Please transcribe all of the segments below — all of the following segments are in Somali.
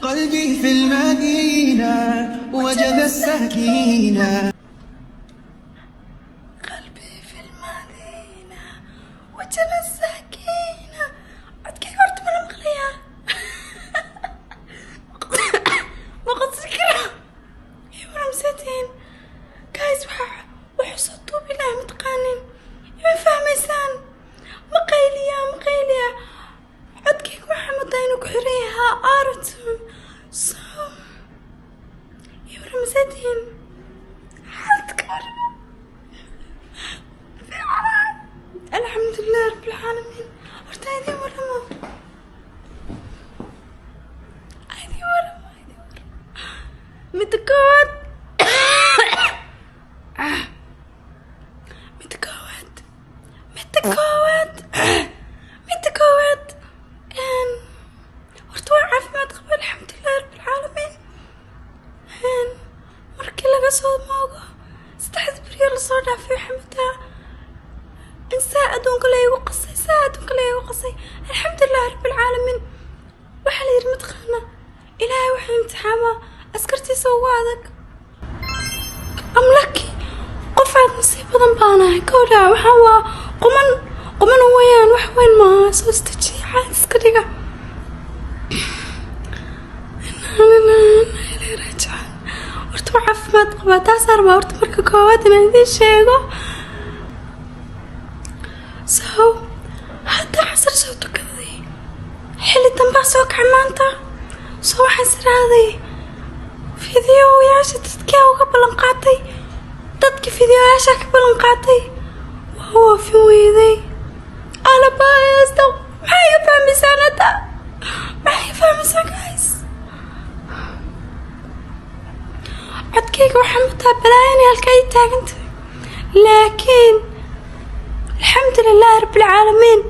قلبي في المدينة وجد السكينة. قلبي في المدينة وجد السكينة. عدكي قرت من المغلية. ما قد سكرة يا ورمستين كايز وحصدتو بالله متقانين ما فهميسان مقيلية عدكي محمد داينو كحريها آرتون صوم يا ورمستين حالتك الحمد لله رب العالمين. ارتايدي ورمو متكوت ورتوع عافمات قبل الحمد لله رب العالمين. مركي لغا صوت موقع استحد بريال صودا في حمدها ساعدون كلي وقصي الحمد لله رب العالمين. وحلي المتخانة إلهي وحي امتحامة أسكرتي سوادك أملكي قفعت مصيبة ضنبانا كولا وحوا قمن ويان وحوين ما سوستجي عاد اسكريقا إنا إلي راجعان. ورتو عافمات قبا تاسار با ورتو مركا كواد إنا إذين شيغو حتى عصر صوتو كذي حلي تنبع سوك عمانتا سو حسر هذي فيديو ياشا تتكاو قبل انقاطي تتكي فيديو ياشا قبل انقاطي وهو في ويدي أنا بايا استو معي فهمي سنة معي فهمي سنة جايز عدكيك وحمدها بلايني هالكاي تاقنت لكن الحمد لله رب العالمين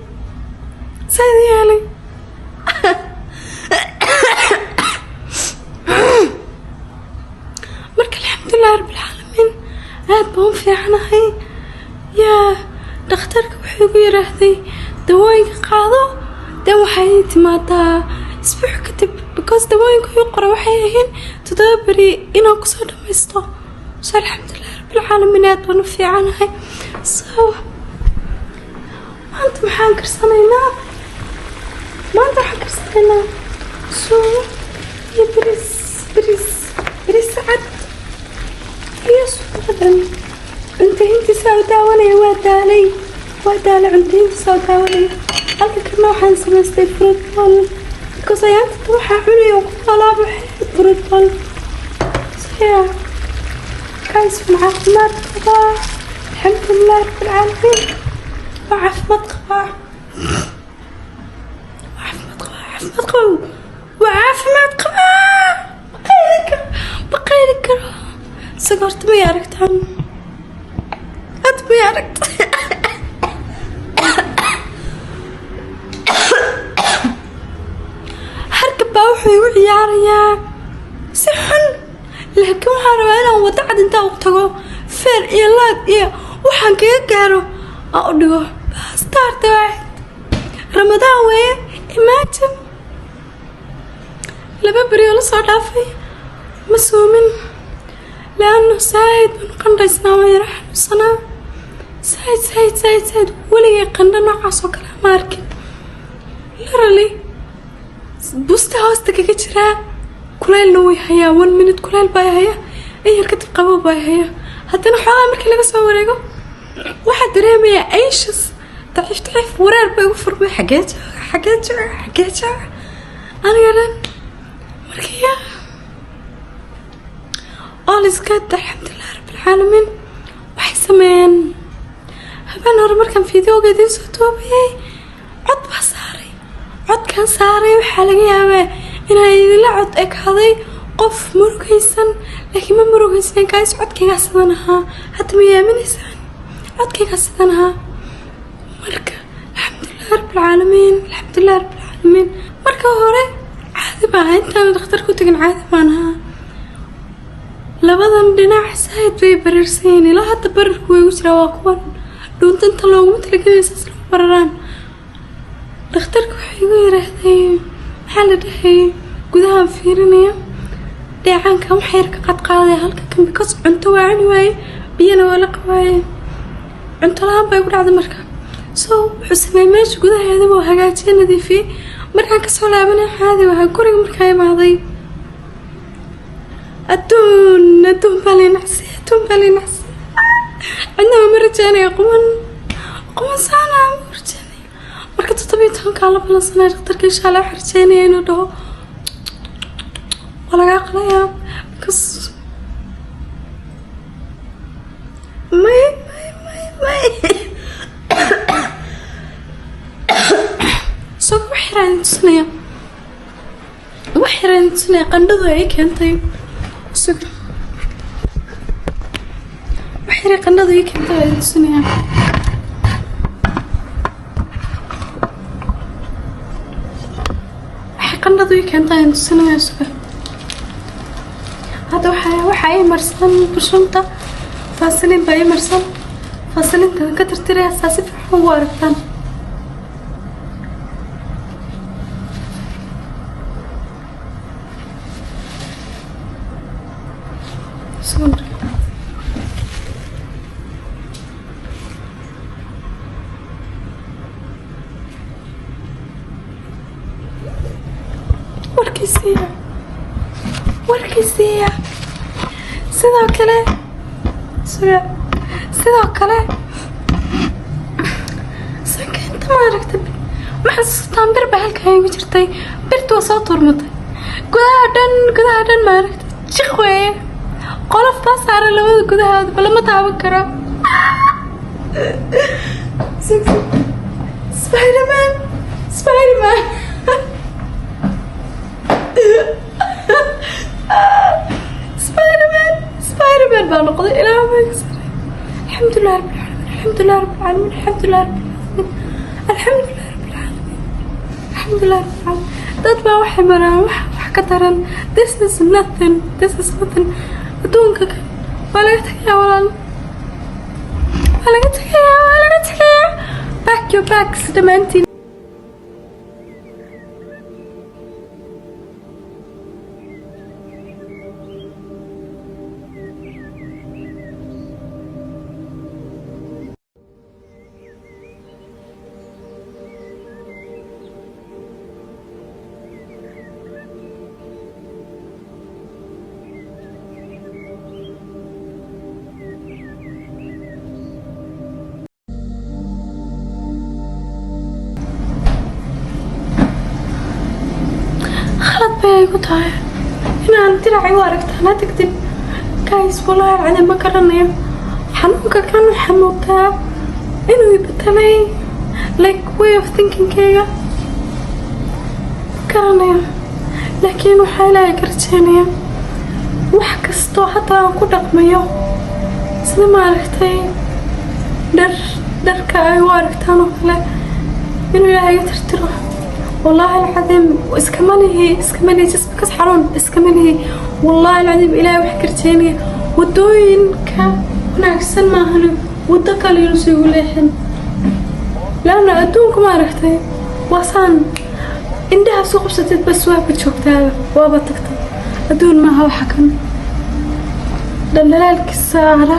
سيدي علي. مرك الحمد لله رب العالمين هاد بهم في عناهي يا دخترك وحيقو يرهدي دوايق قاضو دو حياتي ماتا اسبوع كتب بكوز دوايق يقرأ وحيهين تدبري إنا كسو دميستو الحمد لله رب العالمين هاد بهم في عناهي maanta maxaan karsanaynaa suugo iyo bariis cad iyo suugadan cuntayntiisa u daawanaya waa daalay cuntayntiisa u daawanaya halka kana waxaan samaystay fruit bowl because ayaanta waxaa cunaya ku alaabo fruit bowl guys caafimaad qabaa alxamdulilah rabbil caalamiin وعافمات قبا بقيلك سقرت ما ياركت عنه ما ياركت حركب باوحي وعياريا سحن لكن حاروين وضعد انت وقتقو فير يلا وحان كي قارو أقولوا ستارت واحد رمضان ويا imagine لما بريولة صدافي مسومن لأنه سايد من قندسنا ويرح نصنا سايد ولي قندنا عصو كلام ماركن لرلي بوست هاوستك كجرا كلال نوي هيا 1 minute كلال باي هيا أي كتب قبو باي هيا حتى نحوها مركي لغا سوا وريقو واحد دريمي عيشس تعرف ورار بيوفر بي حاجات أنا قلن مركية all is good الحمد لله رب العالمين. waxay sameeyeen habeen hore markaan fiidiyowgeedii soo toobiyey codkan saaray waxaa laga yaabaa inay idinla cod ekaaday qof murugaysan laakiin ma murugaysan guys codkaygaa sidan ahaa hadda ma yaamineysaan codkaygaa sidan ahaa marka alxamdulilah rabbilcaalamiin marka hore caadi baa intaan dhakhtar ku tagin caadi baan ahaa labadan dhinac saaid bay barirsan ilaa hadda bararku way u jiraa waa kuwan dhuunta inta looguma talagelay saas lagu bararaan dhakhtarku waxay igu yiraahdeen maxaa la dhahay gudahan fiirinaya dheecaankan wax yar ka qadqaadaya halka kan because cunto waa cuni waaye biyana waa la qabaaye cunto la-aan bay ku dhacday marka so wuxuu sameeyey meesha gudaheeda buu hagaajiyey nadiifiyey markaan kasoo laabanay caadi wahaa guriga markaa imaaday adduun baa liinacsi cidnaba ma rajaynaya quman saana ma rajaynaya marka 17 la balansanaya dhakhtarka insha Allah waxaa rajaynaya inuu dhaho waa lagaa qalayaa because may so wax yaraan tusinaya qandhadu ay keentay waxay qandhadu ay keentay ay tusinaya suga hada waxa ay marsan bushunta fasalin bay marsan fasalinta ka tirtiraya saasi fiican u aragtaan warkiisiya sidoo kale sankeenta ma aragta maxasuustaan bir baa halkaa igu jirtay birtu waa soo turmatay gudaha dhan ma aragta jiq weeye qolof baa saaran labada gudahooda lama taaban karo Spider-Man baa noqday ilaaha ma kasray alxamdulilah rabbil caalamiin dad baa waxay maraan wax ka daran this is nothing adduunka kan waa laga tagayaa walaal waa laga tagayaa back your backs dhammaantiin bay ku tahay inaan diracay u aragtaan hadda kadib guys wallahi cadi ma garanayo xanuunka kan waxaa moodaa inuu ibedelay like way of thinkingkayga garanayo laakiin waxaa ilaahay ka rajaynaya wax kastoo hataa aan ku dhaqmayo sida maaragtay dharka ay u aragtaan oo kale inuu ilaahay iga tirtiro والله العظيم اسكملي جسم كاس حرون اسكملي والله العظيم إلهي وحكرتيني ودوين ناقصن ما هلو ودك اللي يقول لحن لأن أدونك ما رحتي وصان عندها سوق بستت بس وابد شوكتها وابد تكتب أدون ما هو حكم دلالك الساعة